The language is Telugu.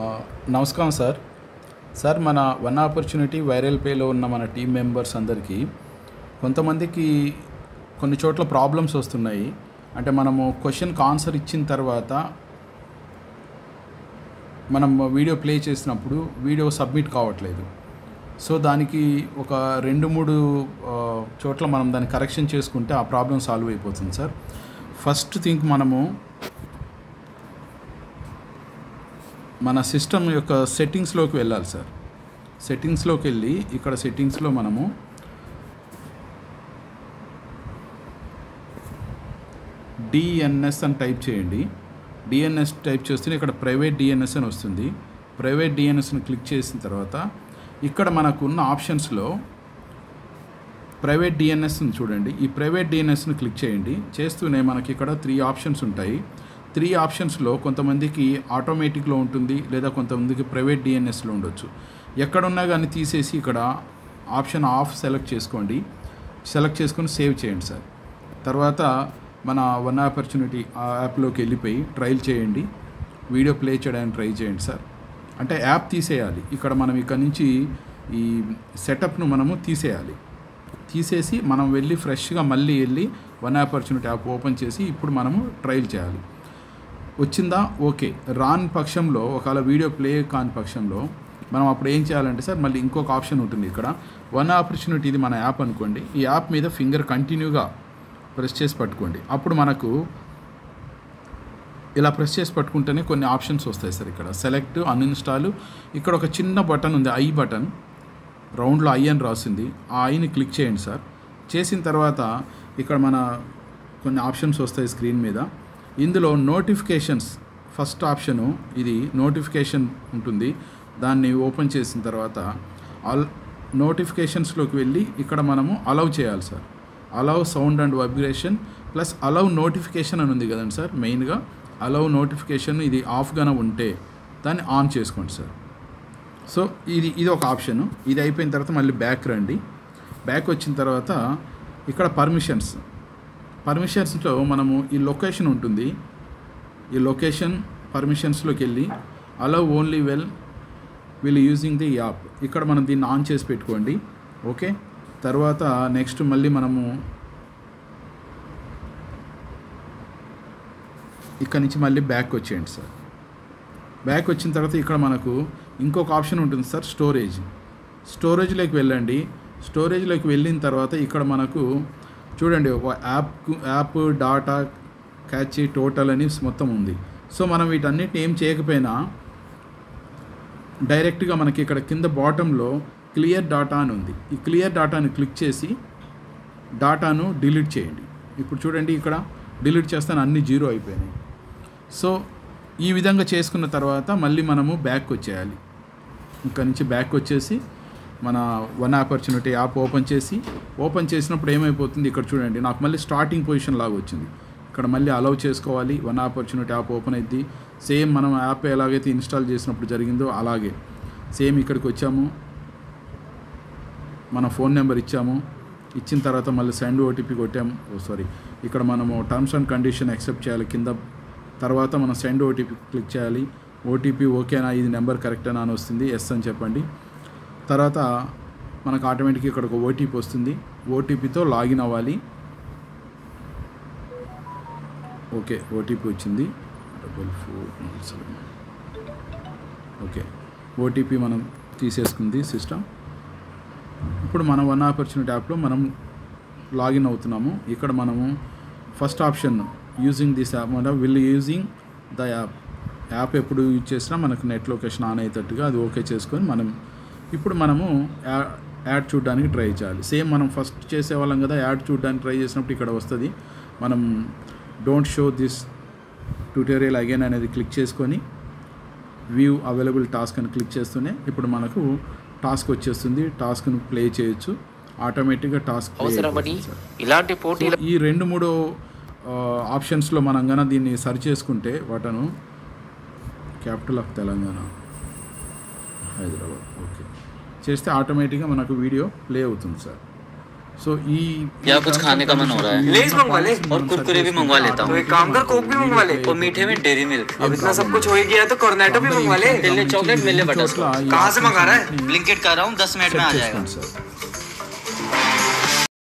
ఆ, నమస్కారం సార్. సార్, మన వన్ ఆపర్చునిటీ వైరల్ పేలో ఉన్న మన టీం మెంబర్స్ అందరికీ కొంతమందికి కొన్ని చోట్ల ప్రాబ్లమ్స్ వస్తున్నాయి. అంటే మనము క్వశ్చన్కి ఆన్సర్ ఇచ్చిన తర్వాత మనం వీడియో ప్లే చేసినప్పుడు వీడియో సబ్మిట్ కావట్లేదు. సో దానికి ఒక 2-3 చోట్ల మనం దాన్ని కరెక్షన్ చేసుకుంటే ఆ ప్రాబ్లం సాల్వ్ అయిపోతుంది సార్. ఫస్ట్ థింగ్, మనము మన సిస్టమ్ యొక్క సెట్టింగ్స్లోకి వెళ్ళాలి సార్. సెట్టింగ్స్లోకి వెళ్ళి ఇక్కడ సెట్టింగ్స్లో మనము డిఎన్ఎస్ అని టైప్ చేయండి. డిఎన్ఎస్ టైప్ చేస్తే ఇక్కడ ప్రైవేట్ డిఎన్ఎస్ అని వస్తుంది. ప్రైవేట్ డిఎన్ఎస్ని క్లిక్ చేసిన తర్వాత ఇక్కడ మనకు ఉన్న ఆప్షన్స్లో ప్రైవేట్ డిఎన్ఎస్ని చూడండి. ఈ ప్రైవేట్ డిఎన్ఎస్ని క్లిక్ చేయండి. చేస్తూనే మనకి ఇక్కడ 3 ఆప్షన్స్ ఉంటాయి. 3 ఆప్షన్స్లో కొంతమందికి ఆటోమేటిక్లో ఉంటుంది, లేదా కొంతమందికి ప్రైవేట్ డిఎన్ఎస్లో ఉండొచ్చు. ఎక్కడున్నా కానీ తీసేసి ఇక్కడ ఆప్షన్ ఆఫ్ సెలెక్ట్ చేసుకోండి. సెలెక్ట్ చేసుకొని సేవ్ చేయండి సార్. తర్వాత మన వన్ ఆపర్చునిటీ ఆ యాప్లోకి వెళ్ళిపోయి ట్రయల్ చేయండి. వీడియో ప్లే చేయడానికి ట్రై చేయండి సార్. అంటే యాప్ తీసేయాలి. ఇక్కడ మనం ఇక్కడ నుంచి ఈ సెటప్ను మనము తీసేయాలి. తీసేసి మనం వెళ్ళి ఫ్రెష్గా మళ్ళీ వెళ్ళి వన్ ఆపర్చునిటీ యాప్ ఓపెన్ చేసి ఇప్పుడు మనము ట్రయల్ చేయాలి. వచ్చిందా? ఓకే. రాని పక్షంలో, ఒకవేళ వీడియో ప్లే కాని పక్షంలో మనం అప్పుడు ఏం చేయాలంటే సార్, మళ్ళీ ఇంకొక ఆప్షన్ ఉంటుంది. ఇక్కడ వన్ ఆపర్చునిటీ, ఇది మన యాప్ అనుకోండి. ఈ యాప్ మీద ఫింగర్ కంటిన్యూగా ప్రెస్ చేసి పట్టుకోండి. అప్పుడు మనకు ఇలా ప్రెస్ చేసి పట్టుకుంటేనే కొన్ని ఆప్షన్స్ వస్తాయి సార్. ఇక్కడ సెలెక్ట్, అన్ఇన్స్టాల్, ఇక్కడ ఒక చిన్న బటన్ ఉంది, ఐ బటన్, రౌండ్లో ఐ అని రాసింది. ఆ ఐని క్లిక్ చేయండి సార్. చేసిన తర్వాత ఇక్కడ మన కొన్ని ఆప్షన్స్ వస్తాయి స్క్రీన్ మీద. ఇందులో నోటిఫికేషన్స్ ఫస్ట్ ఆప్షను, ఇది నోటిఫికేషన్ ఉంటుంది. దాన్ని ఓపెన్ చేసిన తర్వాత నోటిఫికేషన్స్లోకి వెళ్ళి ఇక్కడ మనము అలౌ చేయాలి sir. Allow sound and vibration plus allow notification అని ఉంది కదండి సార్. మెయిన్గా అలౌ నోటిఫికేషన్ ఇది ఆఫ్గానే ఉంటే దాన్ని ఆన్ చేసుకోండి సార్. సో ఇది ఒక ఆప్షను. ఇది అయిపోయిన తర్వాత మళ్ళీ బ్యాక్ రండి. బ్యాక్ వచ్చిన తర్వాత ఇక్కడ పర్మిషన్స్లో మనము ఈ లొకేషన్ ఉంటుంది. ఈ లొకేషన్ పర్మిషన్స్లోకి వెళ్ళి allow only will using the app, ఇక్కడ మనం దీన్ని ఆన్ చేసి పెట్టుకోండి. ఓకే. తర్వాత నెక్స్ట్ మళ్ళీ మనము ఇక్కడ నుంచి మళ్ళీ బ్యాక్ వచ్చేయండి సార్. బ్యాక్ వచ్చిన తర్వాత ఇక్కడ మనకు ఇంకొక ఆప్షన్ ఉంటుంది సార్, స్టోరేజ్లోకి వెళ్ళండి. స్టోరేజ్లోకి వెళ్ళిన తర్వాత ఇక్కడ మనకు చూడండి, ఒక యాప్ డాటా క్యాచ్ టోటల్ అని మొత్తం ఉంది. సో మనం వీటన్నిటిని ఏం చేయకపోయినా డైరెక్ట్గా మనకి ఇక్కడ కింద బాటంలో క్లియర్ డాటా అని ఉంది. ఈ క్లియర్ డాటాని క్లిక్ చేసి డాటాను డిలీట్ చేయండి. ఇప్పుడు చూడండి, ఇక్కడ డిలీట్ చేస్తాను, అన్నీ 0 అయిపోయినాయి. సో ఈ విధంగా చేసుకున్న తర్వాత మళ్ళీ మనము బ్యాక్ వచ్చేయాలి. ఇక్కడ నుంచి బ్యాక్ వచ్చేసి మన వన్ ఆపర్చునిటీ యాప్ ఓపెన్ చేసినప్పుడు ఏమైపోతుంది, ఇక్కడ చూడండి, నాకు మళ్ళీ స్టార్టింగ్ పొజిషన్ లాగా వచ్చింది. ఇక్కడ మళ్ళీ అలౌ చేసుకోవాలి. వన్ ఆపర్చునిటీ యాప్ ఓపెన్ అయింది. సేమ్ మనం యాప్ ఎలాగైతే ఇన్స్టాల్ చేసినప్పుడు జరిగిందో అలాగే సేమ్ ఇక్కడికి వచ్చాము, మన ఫోన్ నెంబర్ ఇచ్చాము. ఇచ్చిన తర్వాత మళ్ళీ సెండ్ ఓటీపీ కొట్టాము. ఇక్కడ మనము టర్మ్స్ అండ్ కండిషన్ యాక్సెప్ట్ చేయాలి కింద. తర్వాత మనం సెండ్ ఓటీపీ క్లిక్ చేయాలి. ఓటీపీ ఓకేనా, ఇది నెంబర్ కరెక్టేనా అని వస్తుంది, ఎస్ అని చెప్పండి. తర్వాత మనకు ఆటోమేటిక్గా ఇక్కడ ఒక ఓటీపీ వస్తుంది. ఓటీపీతో లాగిన్ అవ్వాలి. ఓకే, ఓటీపీ వచ్చింది 4497. ఓకే, ఓటీపీ మనం తీసేసుకుంది సిస్టమ్. ఇప్పుడు మనం వన్ ఆపర్చునిటీ యాప్లో మనం లాగిన్ అవుతున్నాము. ఇక్కడ మనము first option using this app, will using the app ఎప్పుడు యూజ్ చేసినా మనకు నెట్ లొకేషన్ ఆన్ అయ్యేటట్టుగా అది ఓకే చేసుకొని ఇప్పుడు మనము యాడ్ చూడడానికి ట్రై చేయాలి. సేమ్ మనం ఫస్ట్ చేసేవాళ్ళం కదా, యాడ్ చూడడానికి ట్రై చేసినప్పుడు ఇక్కడ వస్తుంది. మనం don't show this tutorial again అనేది క్లిక్ చేసుకొని వ్యూ అవైలబుల్ టాస్క్ అని క్లిక్ చేస్తూనే ఇప్పుడు మనకు టాస్క్ వచ్చేస్తుంది. టాస్క్ను ప్లే చేయొచ్చు ఆటోమేటిక్గా. టాస్క్ ఇలాంటి పోటీలు ఈ 2-3 ఆప్షన్స్లో మనం కన్నా దీన్ని సర్చ్ చేసుకుంటే వాటను capital of Telangana Hyderabad okay చేస్తే ఆటోమేటిక్గా మనకు వీడియో ప్లే అవుతుంది సార్. సో ఈ या कुछ खाने का मन हो रहा है लेज मंगवा ले और कुरकुरे भी मंगवा लेता तो हूँ एक काम कर कोक भी मंगवा ले और मीठे में डेयरी मिल्क अब इतना सब कुछ हो ही गया है तो कॉर्नेटो भी मंगवा ले चॉकलेट मिले बटर कहाँ से मंगा रहा है ब्लिंकिट कर रहा हूँ 10 मिनट में आ जाएगा సార్